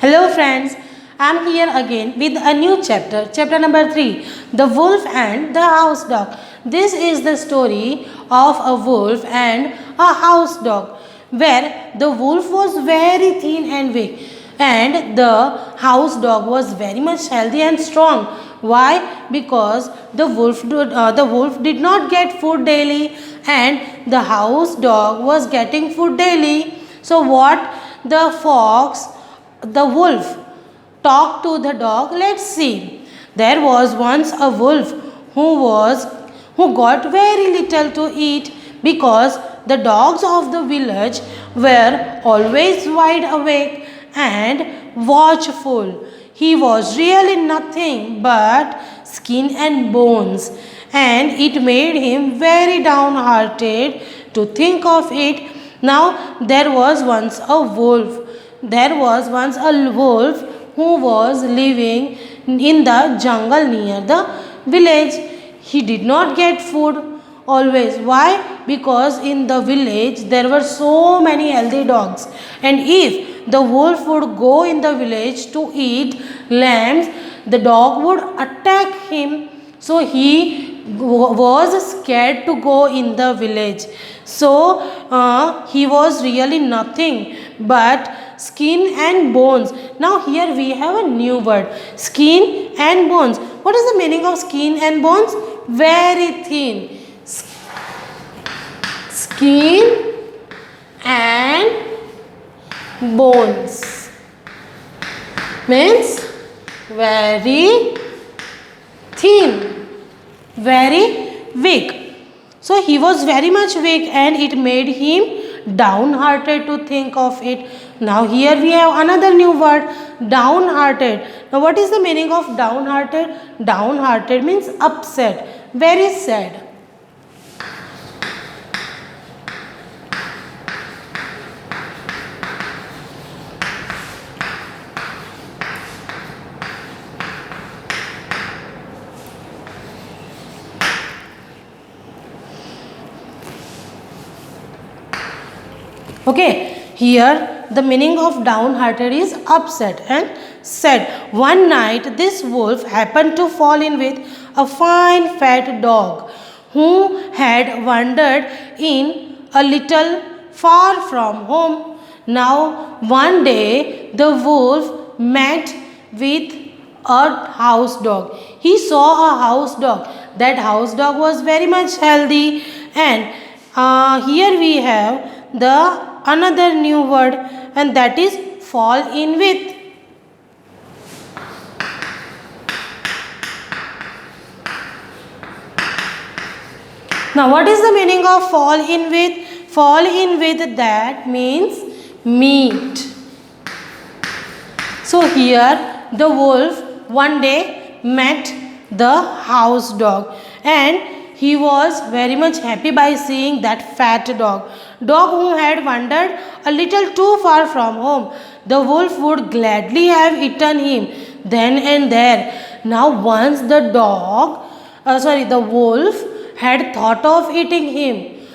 Hello friends, I am here again with a new chapter, chapter number 3, The Wolf and the House Dog. This is the story of a wolf and a house dog, where the wolf was very thin and weak and the house dog was very much healthy and strong. Why? Because the wolf did not get food daily and the house dog was getting food daily. So what the fox the wolf talked to the dog. Let's see. There was once a wolf who got very little to eat because the dogs of the village were always wide awake and watchful. He was really nothing but skin and bones, and it made him very downhearted to think of it. Now there was once a wolf who was living in the jungle near the village. He did not get food always. Why? Because in the village there were so many healthy dogs, and if the wolf would go in the village to eat lambs, the dog would attack him. So he was scared to go in the village. So he was really nothing but skin and bones. Now here we have a new word, skin and bones. What is the meaning of skin and bones? Very thin. Skin and bones means very thin, very weak. So he was very much weak and it made him downhearted to think of it. Now here we have another new word, downhearted. Now what is the meaning of downhearted? Downhearted means upset, very sad. Okay, here the meaning of downhearted is upset and sad. One night this wolf happened to fall in with a fine fat dog who had wandered in a little far from home. Now one day the wolf met with a house dog. He saw a house dog. That house dog was very much healthy, and here we have the another new word, and that is fall in with. Now what is the meaning of fall in with? Fall in with, that means meet. So here the wolf one day met the house dog, and he was very much happy by seeing that fat dog who had wandered a little too far from home. The wolf would gladly have eaten him then and there. Now once the wolf had thought of eating him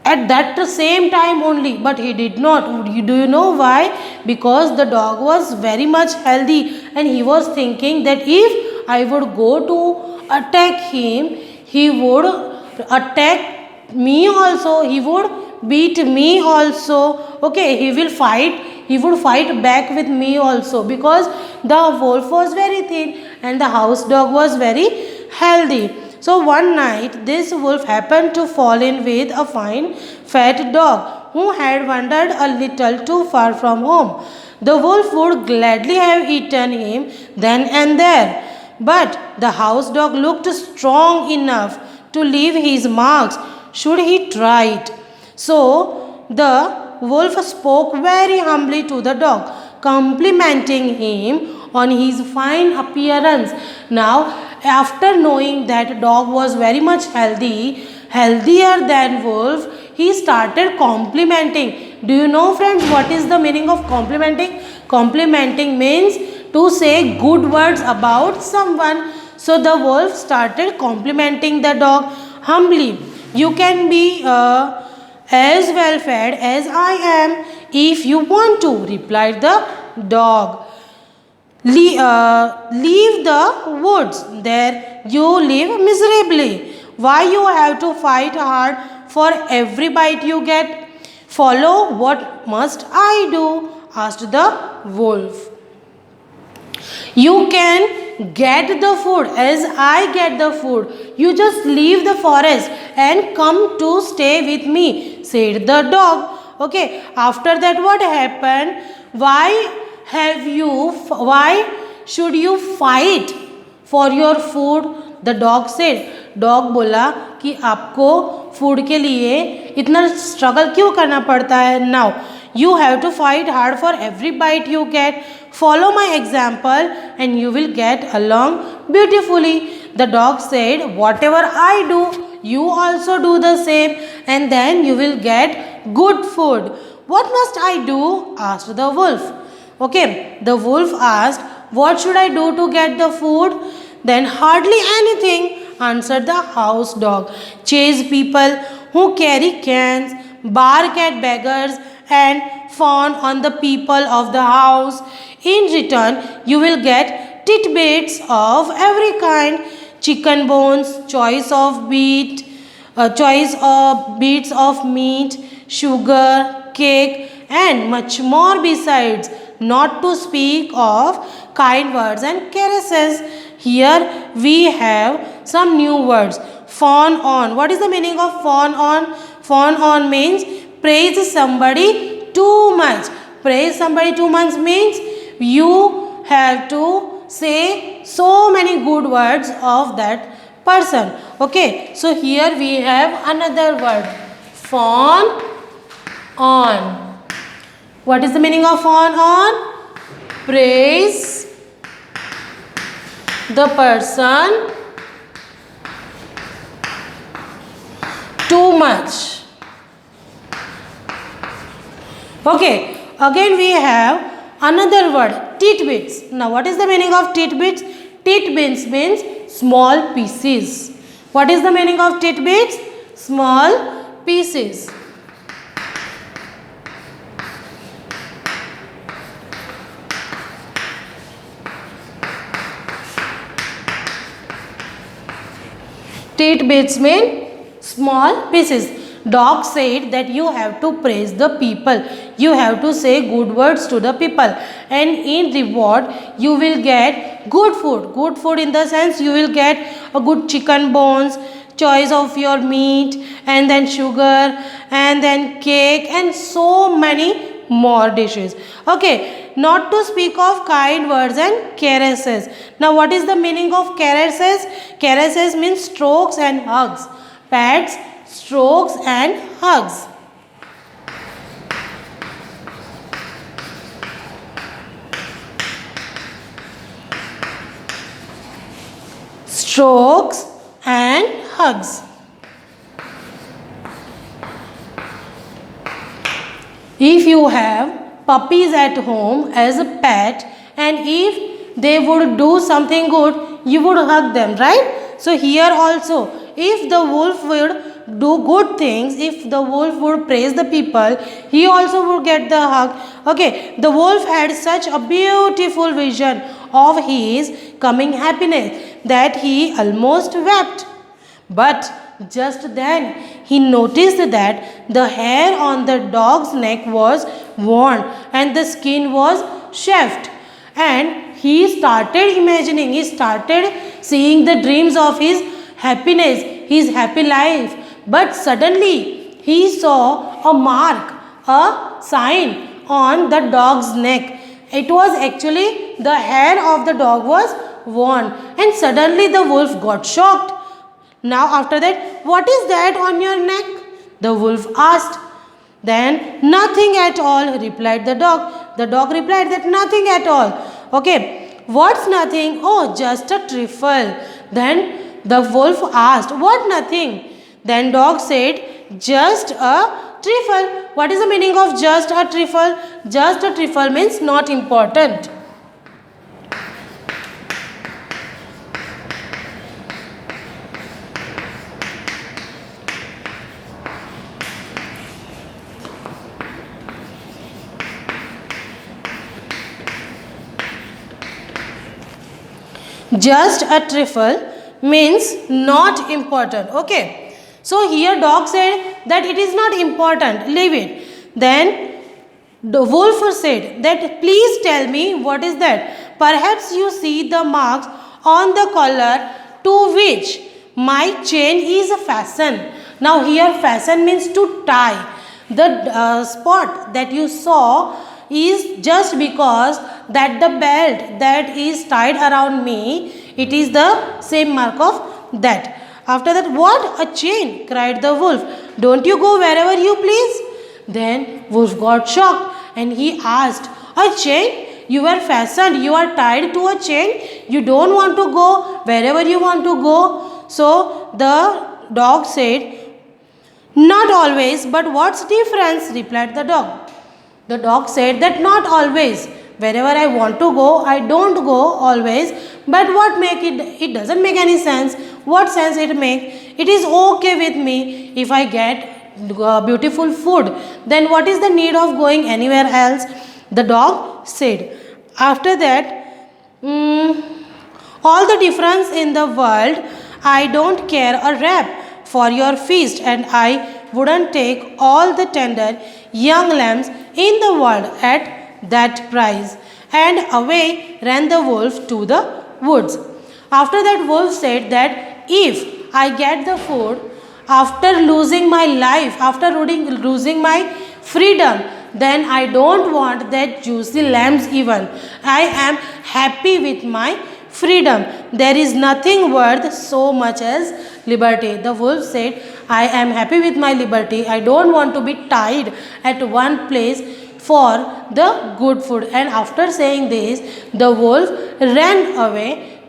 at that same time only, but he did not. Do you know why? Because the dog was very much healthy and he was thinking that if I would go to attack him, he would attack me also, he would beat me also. Okay, he would fight back with me also, because the wolf was very thin and the house dog was very healthy. So one night this wolf happened to fall in with a fine fat dog who had wandered a little too far from home. The wolf would gladly have eaten him then and there, but the house dog looked strong enough to leave his marks should he try it. So the wolf spoke very humbly to the dog, complimenting him on his fine appearance. Now, after knowing that dog was very much healthy, healthier than wolf, he started complimenting. Do you know, friends, what is the meaning of complimenting? Complimenting means to say good words about someone. So the wolf started complimenting the dog humbly. You can be as well fed as I am if you want to, replied the dog. Leave the woods. There you live miserably. Why you have to fight hard for every bite you get? Follow, what must I do? Asked the wolf. You can get the food as I get the food. You just leave the forest and come to stay with me, said the dog. Okay, after that, what happened? Why should you fight for your food? The dog said. Dog बोला कि आपको food के लिए इतना struggle क्यों करना पड़ता है? Now you have to fight hard for every bite you get. Follow my example and you will get along beautifully. The dog said, whatever I do, you also do the same, and then you will get good food. What must I do? Asked the wolf. Okay, the wolf asked, what should I do to get the food? Then hardly anything, answered the house dog. Chase people who carry cans, bark at beggars, and fawn on the people of the house. In return, you will get tidbits of every kind: chicken bones, choice of bits of meat, sugar, cake, and much more besides. Not to speak of kind words and caresses. Here we have some new words. Fawn on. What is the meaning of fawn on? Fawn on means praise somebody too much. Praise somebody too much means you have to say so many good words of that person. Okay, so here we have another word. Fawn on. What is the meaning of fawn on? Praise the person too much. Okay, again we have another word, tidbits. Now what is the meaning of tidbits? Tidbits means small pieces. What is the meaning of tidbits? Small pieces. Tidbits mean small pieces. Dog said that you have to praise the people. You have to say good words to the people. And in reward, you will get good food. Good food in the sense you will get a good chicken bones, choice of your meat, and then sugar, and then cake, and so many more dishes. Okay, not to speak of kind words and caresses. Now what is the meaning of caresses? Caresses means strokes and hugs. Pets, strokes and hugs. Strokes and hugs. If you have puppies at home as a pet, and if they would do something good, you would hug them, right? So here also, if the wolf would do good things, if the wolf would praise the people, he also would get the hug. Okay, the wolf had such a beautiful vision of his coming happiness that he almost wept. But just then he noticed that the hair on the dog's neck was worn and the skin was chafed. And he started imagining, he started seeing the dreams of his happiness, his happy life. But suddenly he saw a mark, a sign on the dog's neck. It was actually the hair of the dog was worn, and suddenly the wolf got shocked. Now after that, what is that on your neck? The wolf asked. Then nothing at all, replied the dog. The dog replied that nothing at all. Okay, what's nothing? Oh, just a trifle. Then the wolf asked, what nothing? Then dog said, just a trifle. What is the meaning of just a trifle? Just a trifle means not important. Just a trifle means not important. Okay. So here dog said that it is not important. Leave it. Then the wolf said that please tell me what is that. Perhaps you see the marks on the collar to which my chain is fastened. Now here fasten means to tie. The spot that you saw is just because that the belt that is tied around me, it is the same mark of that. After that, what? A chain, cried the wolf. Don't you go wherever you please? Then wolf got shocked and he asked, a chain? You are fastened, you are tied to a chain, you don't want to go wherever you want to go. So the dog said, not always, but what's difference? Replied the dog. The dog said that not always. Wherever I want to go, I don't go always. But what make it? It doesn't make any sense. What sense it make? It is okay with me if I get beautiful food. Then what is the need of going anywhere else? The dog said. After that, all the difference in the world, I don't care a rap for your feast, and I wouldn't take all the tender young lambs in the world at that price. And away ran the wolf to the woods. After that, wolf said that if I get the food after losing my life, after losing my freedom, then I don't want that juicy lambs even. I am happy with my freedom. There is nothing worth so much as liberty. The wolf said, I am happy with my liberty. I don't want to be tied at one place for the good food. And after saying this, the wolf ran away